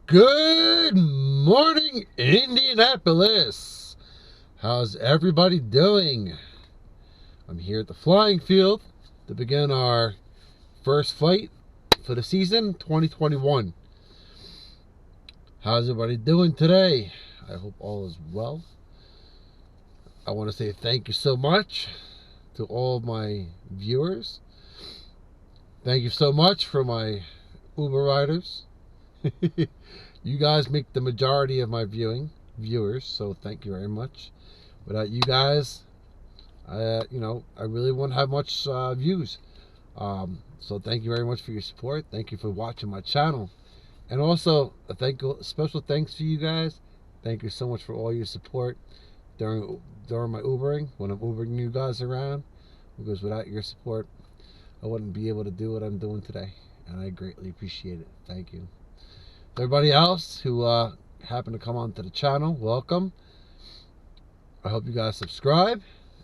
Good morning, Indianapolis. How's everybody doing? I'm here at the flying field to begin our first flight for the season 2021. How's everybody doing today? I hope all is well. I want to say thank you so much to all of my viewers. Thank you so much for my Uber riders. You guys make the majority of my viewers, so thank you very much. Without you guys, I really wouldn't have much views. So thank you very much for your support. Thank you for watching my channel, and also special thanks to you guys. Thank you so much for all your support during my Ubering, when I'm Ubering you guys around, because without your support, I wouldn't be able to do what I'm doing today, and I greatly appreciate it. Thank you. Everybody else who happened to come onto the channel, welcome. I hope you guys subscribe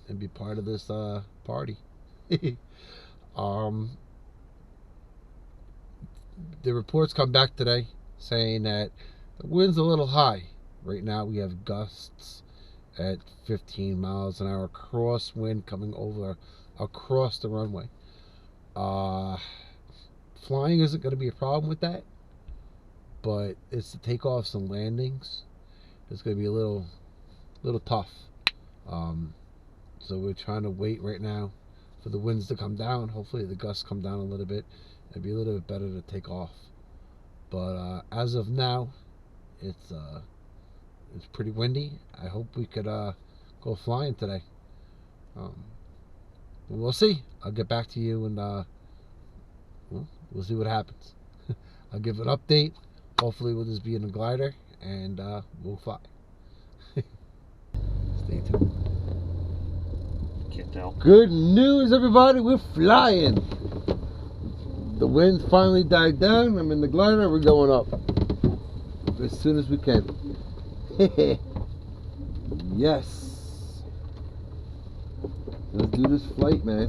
and be part of this party. The reports come back today saying that the wind's a little high. Right now we have gusts at 15 miles an hour, crosswind coming over across the runway. Flying isn't going to be a problem with that, but it's the takeoffs and landings. It's going to be a little tough. So we're trying to wait right now for the winds to come down. Hopefully the gusts come down a little bit. It'd be a little bit better to take off. But as of now, it's pretty windy. I hope we could go flying today. We'll see. I'll get back to you, and we'll see what happens. I'll give an update. Hopefully we'll just be in a glider, and we'll fly. Stay tuned. Can't tell. Good news, everybody. We're flying. The wind finally died down. I'm in the glider. We're going up as soon as we can. Yes. Let's do this flight, man.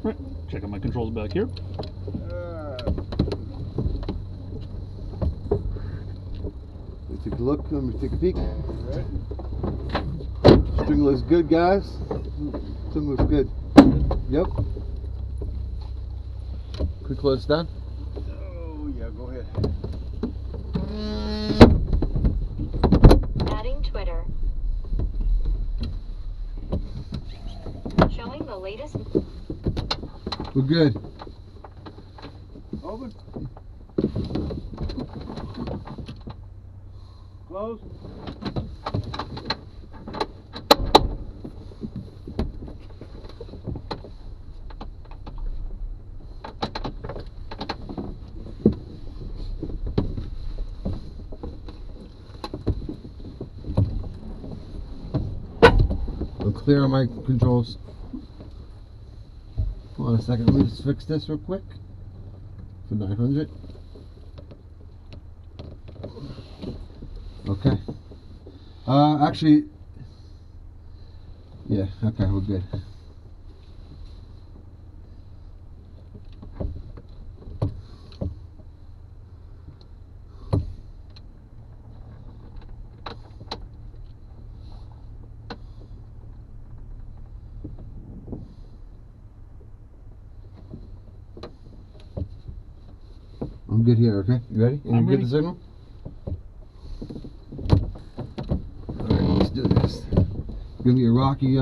Right. Checking my controls back here. Let me take a look. Let me take a peek. String looks good, guys. String looks good. Yep. Quick close down. Oh yeah, go ahead. Adding Twitter. Showing the latest. We're good. Open. Close. I'm clear on my controls. Hold on a second. Let me just fix this real quick for 900. Okay. Actually, yeah. Okay, we're good. I'm good here, okay? You ready? And you get the signal? Alright, let's do this. It's gonna be a rocky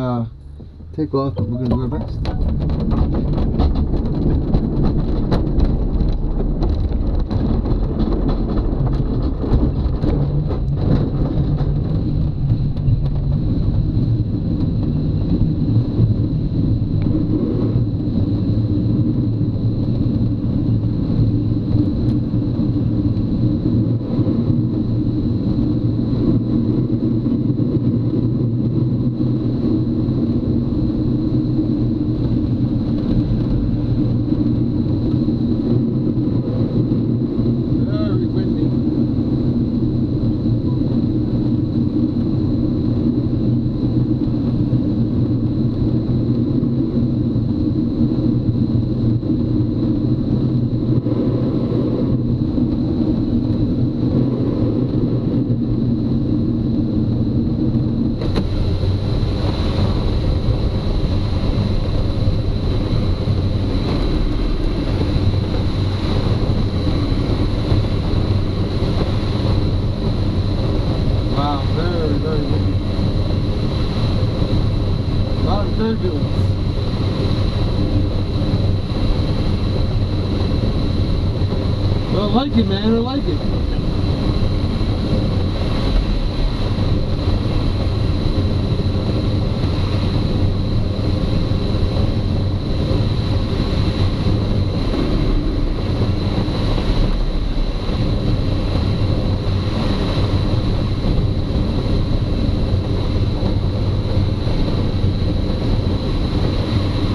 takeoff, but we're gonna do our best. I like it, man. I like it.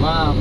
Wow.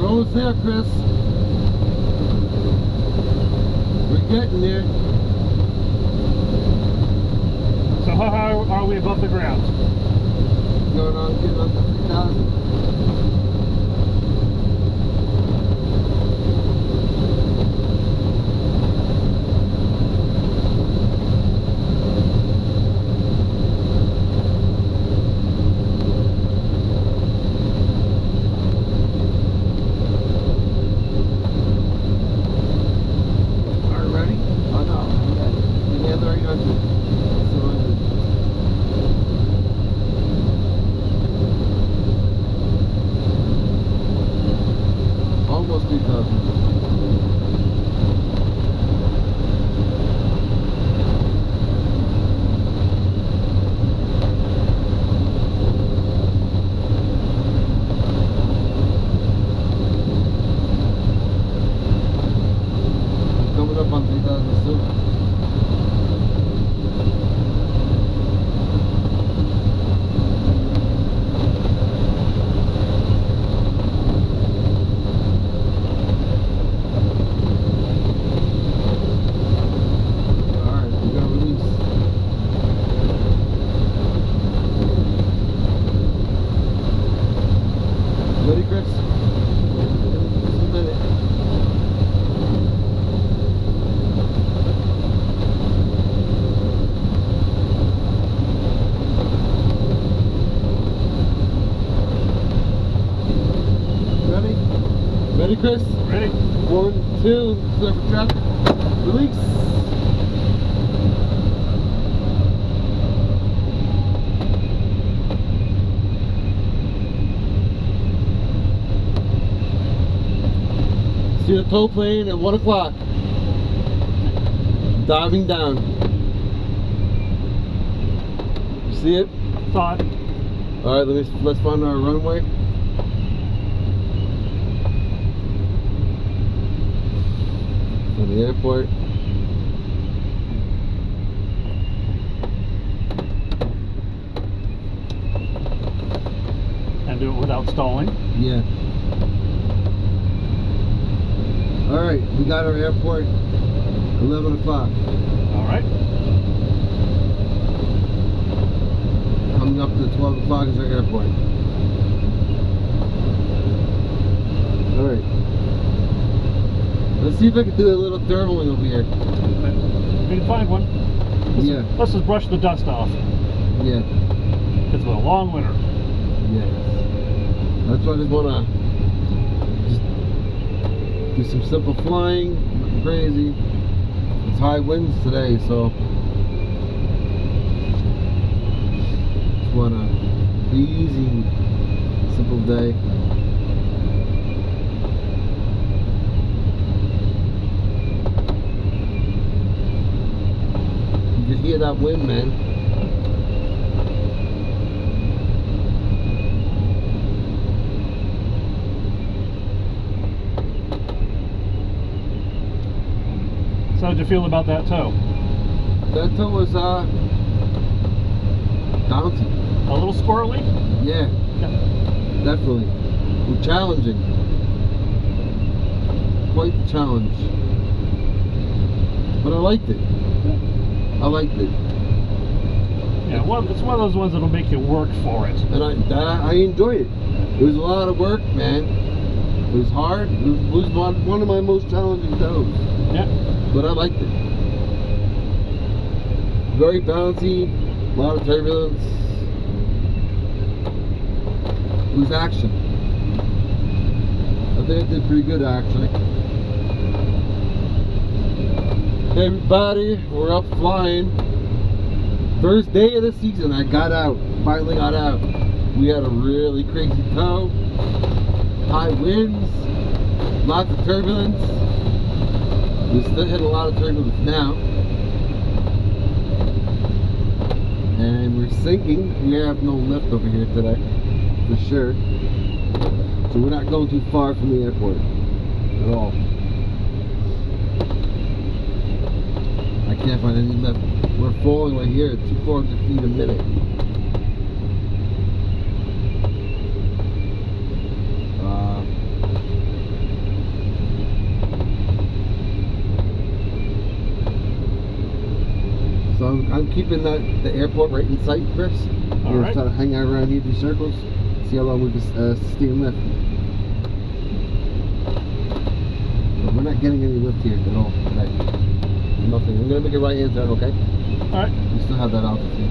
Almost there, Chris. We're getting there. So how high are we above the ground? Going on, getting up to 3,000. Almost 3,000. Coming up on 3,000 soon. Ready, Chris? Just a minute. Ready? Ready, Chris? Ready? 1, 2, start for traffic. Release. See the tow plane at 1 o'clock. Diving down. See it? Saw it. Alright, let's find our runway. From the airport. And do it without stalling. Yeah. Alright, we got our airport 11 o'clock. Alright. Coming up to 12 o'clock is our airport. Alright. Let's see if I can do a little thermaling over here. We can find one. Let's just brush the dust off. Yeah. It's been a long winter. Yeah. That's why I just want to do some simple flying, nothing crazy. It's high winds today, so just want a easy, simple day. You can hear that wind, man. So how'd you feel about that tow? That tow was bouncy. A little squirrely? Yeah, definitely. And challenging. Quite the challenge. But I liked it. I liked it. Yeah, well, it's one of those ones that'll make you work for it. And I enjoyed it. It was a lot of work, man. It was hard. It was one of my most challenging tows. Yeah. But I liked it. Very bouncy, a lot of turbulence. It was action. I think I did pretty good, actually. Hey everybody, we're up flying. First day of the season, I got out. Finally got out. We had a really crazy tow. High winds, lots of turbulence. We still hit a lot of turbulence now. And we're sinking. We have no lift over here today, for sure. So we're not going too far from the airport at all. I can't find any lift. We're falling right here at 400 feet a minute. So I'm keeping the airport right in sight, Chris. All right. Try to hang out around here, do circles, see how long we can stay in lift. But we're not getting any lift here at all today. Nothing. I'm gonna make a right hand turn, okay? All right. We still have that altitude.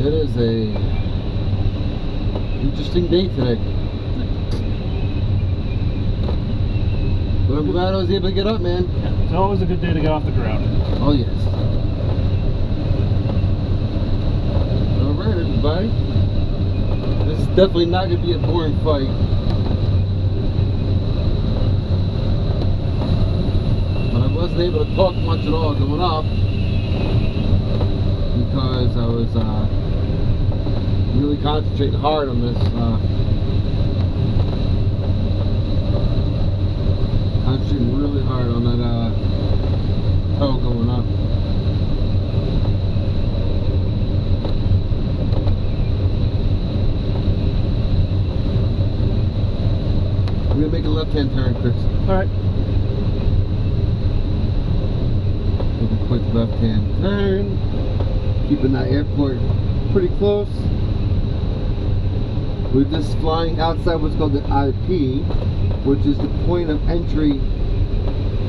It is a interesting day today. But I'm glad I was able to get up, man. Yeah, it's always a good day to get off the ground. Oh, yes. Alright, everybody. This is definitely not going to be a boring fight. But I wasn't able to talk much at all going up because I was really concentrating hard on this. Concentrating really hard on that tow going up. We're gonna make a left-hand turn, Chris. All right. Make a quick left-hand turn. Keeping that airport pretty close. We're just flying outside what's called the IP, which is the point of entry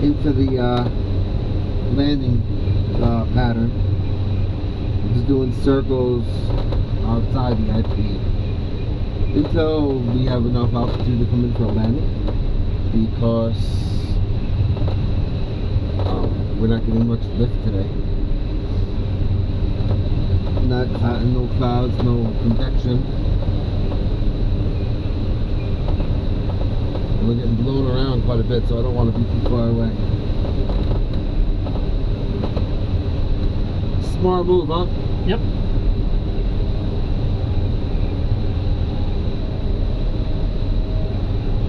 into the landing pattern. We're just doing circles outside the IP until we have enough altitude to come in for a landing, because we're not getting much lift today. No clouds, no convection. We're getting blown around quite a bit, so I don't want to be too far away. Smart move, huh? Yep.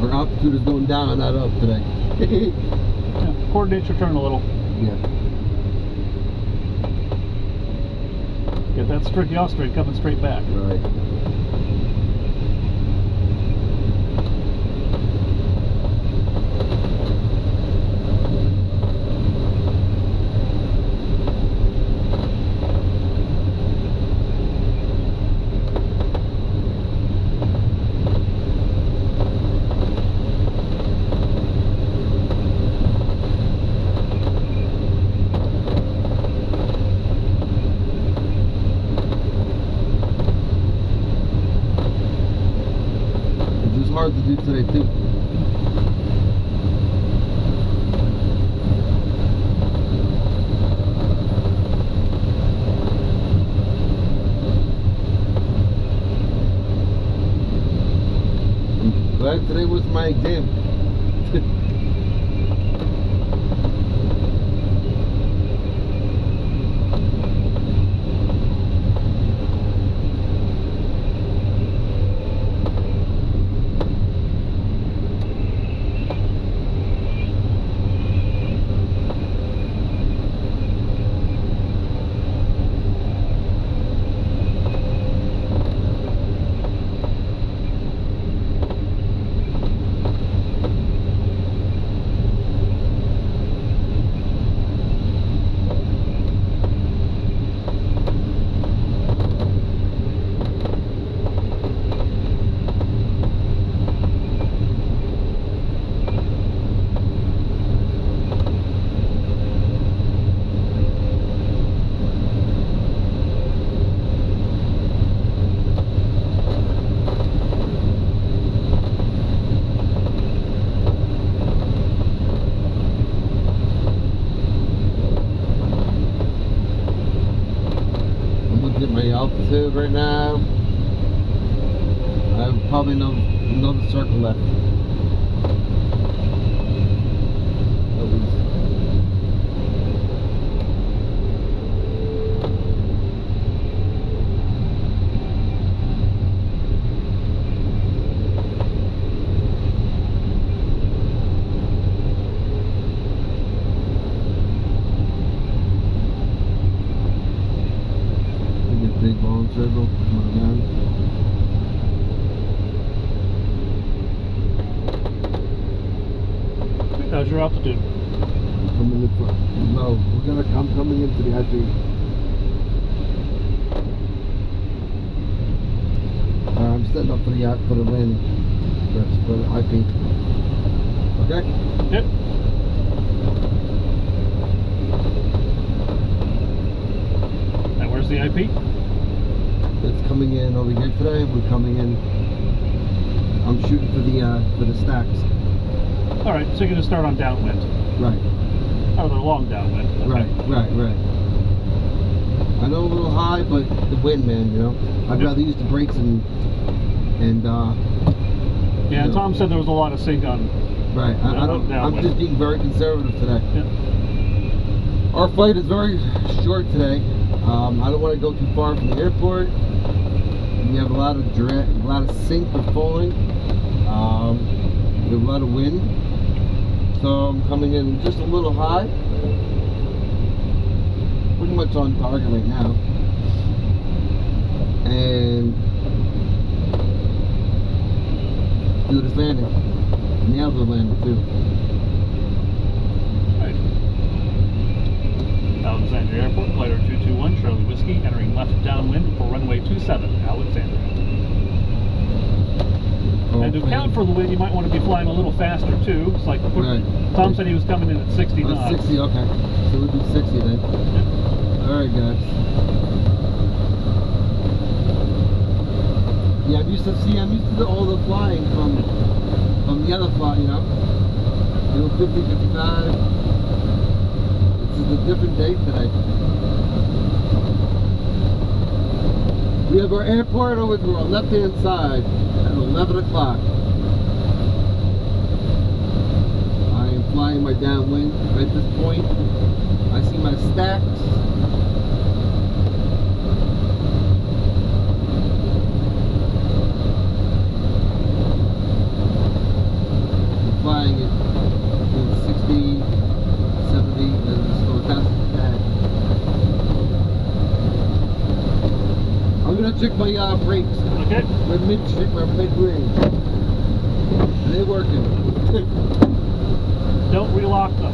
Our altitude is going down, not up today. Yeah, coordinate your turn a little. Yeah. Get that streaky off straight coming straight back. Right. hard to do today too. I'm glad today was my exam. My altitude right now. I have probably another circle left. At least. Big long circle coming down. How's your altitude? Coming in no, I'm coming into the IP. I'm setting up for the landing. For the IP. Okay? Yep. And where's the IP? It's coming in over here today. We're coming in. I'm shooting for the stacks. All right, so you're gonna start on downwind. Right. Oh, they're long downwind. Okay. Right. I know a little high, but the wind, man. You know, I'd rather use the brakes and yeah. Tom said there was a lot of sink on. Right. I'm just being very conservative today. Yep. Our flight is very short today. I don't want to go too far from the airport. We have a lot of sink with falling. We have a lot of wind. So I'm coming in just a little high. Pretty much on target right now. And do this landing. Nail the landing too. Right. Alexandria Airport, flight 221, Charlie Whiskey, entering left downwind for runway 27, Alexandria. And to account for the wind, you might want to be flying a little faster too. It's like Tom said he was coming in at 60 knots. 60, okay. So we'll do 60 then. Yep. Alright guys. Yeah, I'm used to all the flying from the other flight, you know. 50, 55. This is a different day today. We have our airport over to our left hand side at 11 o'clock. I am flying my downwind. At this point, I see my stacks. I'm flying it between 60, 70, and slow it down to that. I'm gonna check my brakes. Okay. My mid-range. They're working. Don't relock them.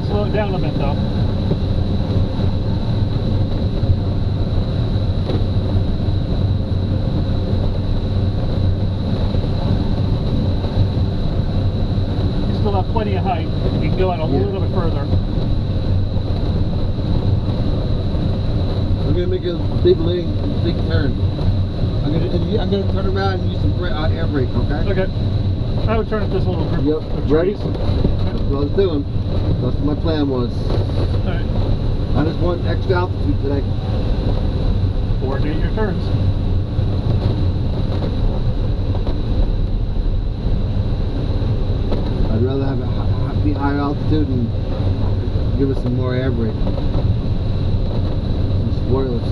Slow it down a bit though. You still have plenty of height. You can go out a little bit further. We're gonna make make a big turn. I'm gonna turn around and use some air brake, okay? Okay. I would turn it this little group. Yep. Ready? That's what I was doing. That's what my plan was. Alright. I just want extra altitude today. Coordinate your turns. I'd rather have it be high altitude and give us some more air brake. Some spoilers.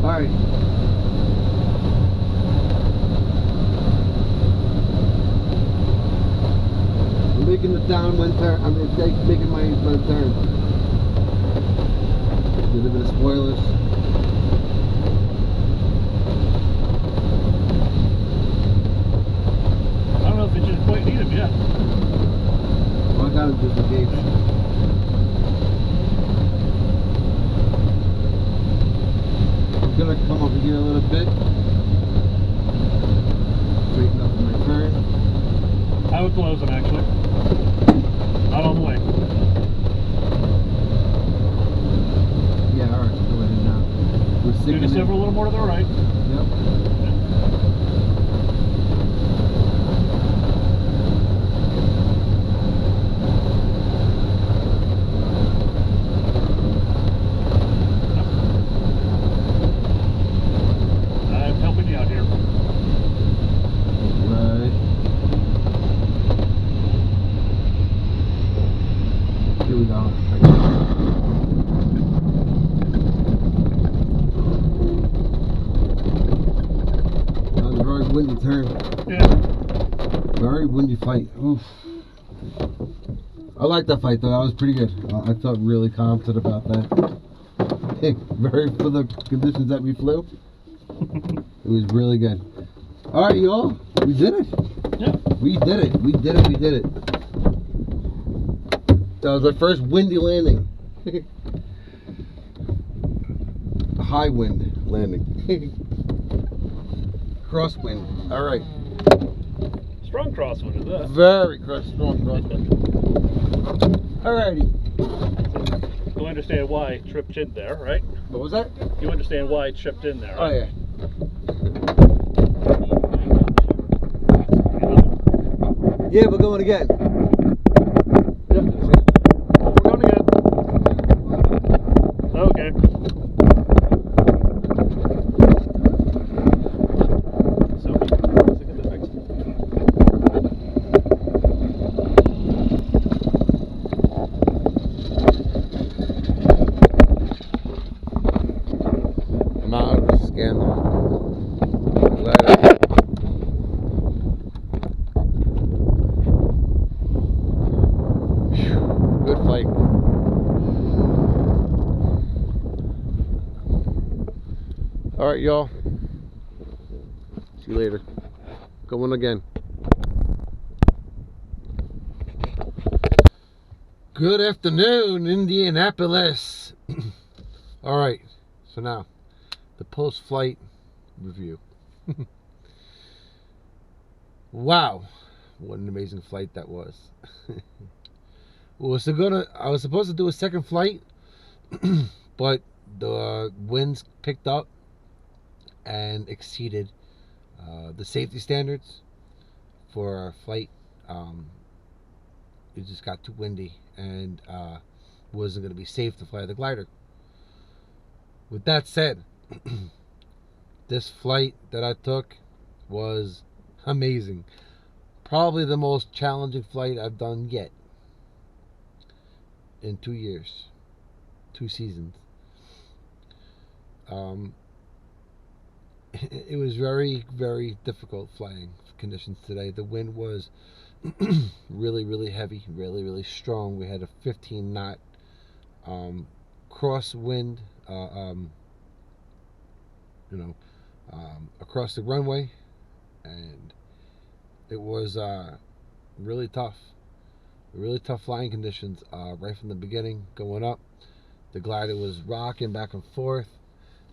Alright. I'm making the downwind turn. I'm making my turn. A little bit of spoilers. I don't know if it should quite need them yet. Well, I got him just in case. I'm gonna come over here a little bit. Straighten up my turn. I would close them actually. Not all the way. Yeah, alright, go ahead now. We're Do sinking the in. silver a little more to the right. Yep. I'm helping you out here. Right. Here we go. That was a very windy turn. Yeah. Very windy fight. Oof. I like that fight though. That was pretty good. I felt really confident about that. Very for the conditions that we flew. It was really good. All right, y'all. We did it. Yeah. We did it. We did it. We did it. That was our first windy landing. High wind landing. Crosswind. All right. Strong crosswind is that. Very strong crosswind. Alrighty. You understand why it tripped in there, right? What was that? You understand why it tripped in there, Oh right? yeah. Yeah, we're going again. Yep. We're going again. Okay. So, let's get this fixed. I'm out of the scandal. Good fight. Alright, y'all. See you later. Going again. Good afternoon, Indianapolis. Alright, so now the post-flight review. Wow, what an amazing flight that was. I was supposed to do a second flight, but the winds picked up and exceeded the safety standards for our flight. It just got too windy and wasn't going to be safe to fly the glider. With that said, this flight that I took was amazing. Probably the most challenging flight I've done yet in 2 years, 2 seasons. It was very, very difficult flying conditions today. The wind was really, really heavy, really, really strong. We had a 15 knot crosswind, across the runway, and it was really tough. Really tough flying conditions right from the beginning. Going up, the glider was rocking back and forth.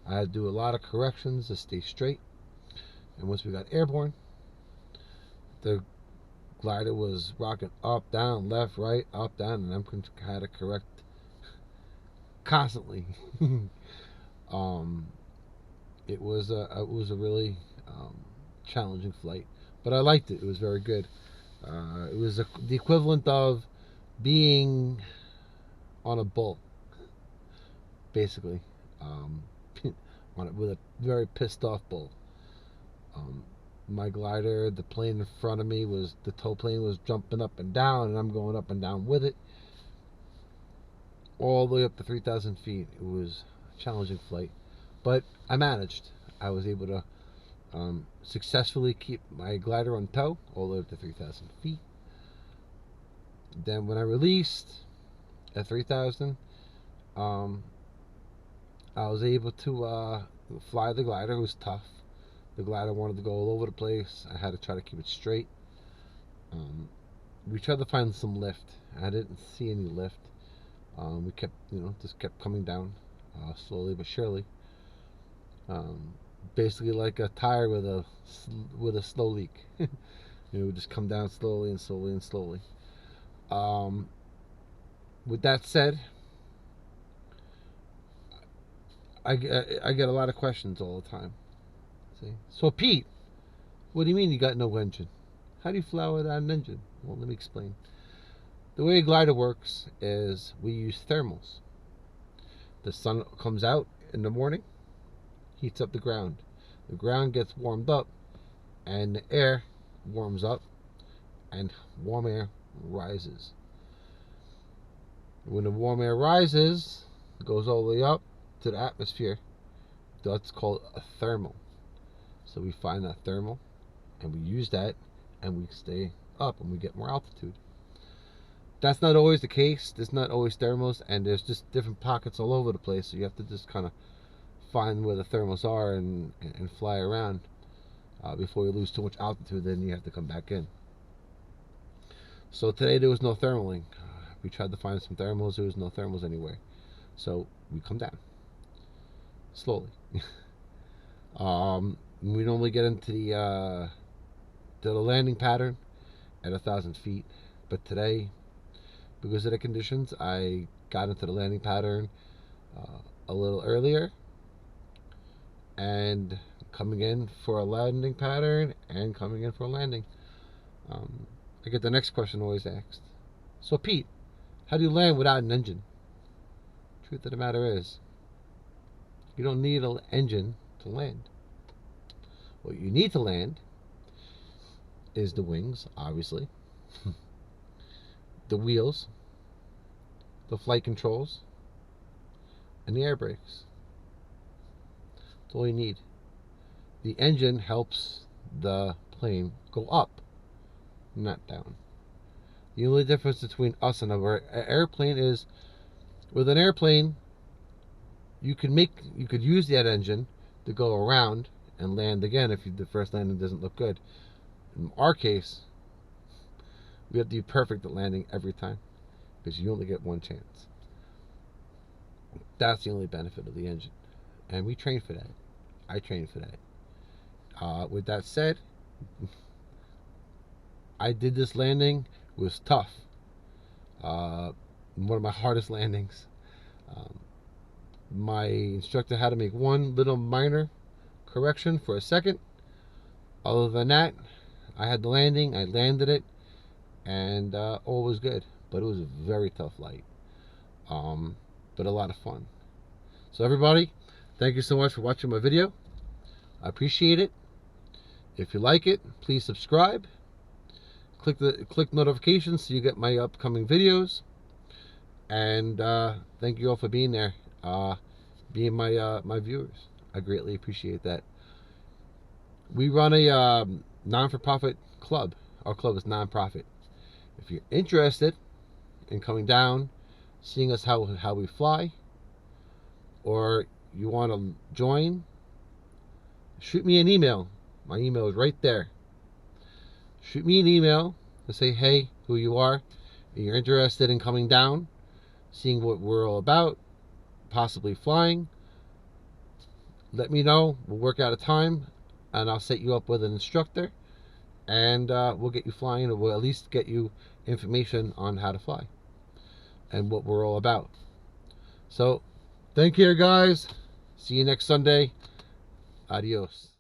I had to do a lot of corrections to stay straight. And once we got airborne, the glider was rocking up, down, left, right, up, down, and I had to correct constantly. it was a really challenging flight, but I liked it. It was very good. It was the equivalent of being on a bull, basically, with a very pissed off bull. My glider, the plane in front of me the tow plane was jumping up and down, and I'm going up and down with it, all the way up to 3,000 feet. It was a challenging flight, but I managed. I was able to successfully keep my glider on tow all the way up to 3,000 feet. Then when I released at 3,000, I was able to fly the glider. It was tough. The glider wanted to go all over the place. I had to try to keep it straight. We tried to find some lift. I didn't see any lift. We kept, just kept coming down, slowly but surely. Basically like a tire with a slow leak. It would just come down slowly and slowly and slowly. With that said, I get a lot of questions all the time. See? So Pete, what do you mean you got no engine? How do you fly without an engine? Well, let me explain. The way a glider works is we use thermals. The sun comes out in the morning, heats up the ground. The ground gets warmed up, and the air warms up, and warm air rises. When the warm air rises, it goes all the way up to the atmosphere. That's called a thermal. So we find that thermal, and we use that, and we stay up, and we get more altitude. That's not always the case. There's not always thermals, and there's just different pockets all over the place. So you have to just kind of find where the thermals are and fly around before you lose too much altitude. Then you have to come back in. So today there was no thermaling. We tried to find some thermals. There was no thermals anywhere. So we come down slowly. We normally get into the landing pattern at 1,000 feet, but today, because of the conditions, I got into the landing pattern a little earlier, and coming in for a landing pattern and coming in for a landing. I get the next question always asked. So Pete, how do you land without an engine? Truth of the matter is, you don't need an engine to land. What you need to land is the wings, obviously, the wheels, the flight controls, and the air brakes. That's all you need. The engine helps the plane go up, not down. The only difference between us and an airplane is, with an airplane, you could use that engine to go around and land again if the first landing doesn't look good. In our case, we have to be perfect at landing every time, because you only get one chance. That's the only benefit of the engine, and we train for that. I train for that. With that said, I did this landing. It was tough. One of my hardest landings. My instructor had to make one little minor correction for a second. Other than that, I had the landing. I landed it, and all was good. But it was a very tough flight, but a lot of fun. So everybody, thank you so much for watching my video. I appreciate it. If you like it, please subscribe. Click notifications so you get my upcoming videos. And thank you all for being there, being my viewers. I greatly appreciate that. We run a non-for-profit club. Our club is non-profit. If you're interested in coming down, seeing us how we fly, or you want to join, shoot me an email. My email is right there. Shoot me an email and say, hey, who you are, and you're interested in coming down, seeing what we're all about, possibly flying. Let me know. We'll work out a time, and I'll set you up with an instructor, and we'll get you flying, or we'll at least get you information on how to fly and what we're all about. So, thank you, guys. See you next Sunday. Adios.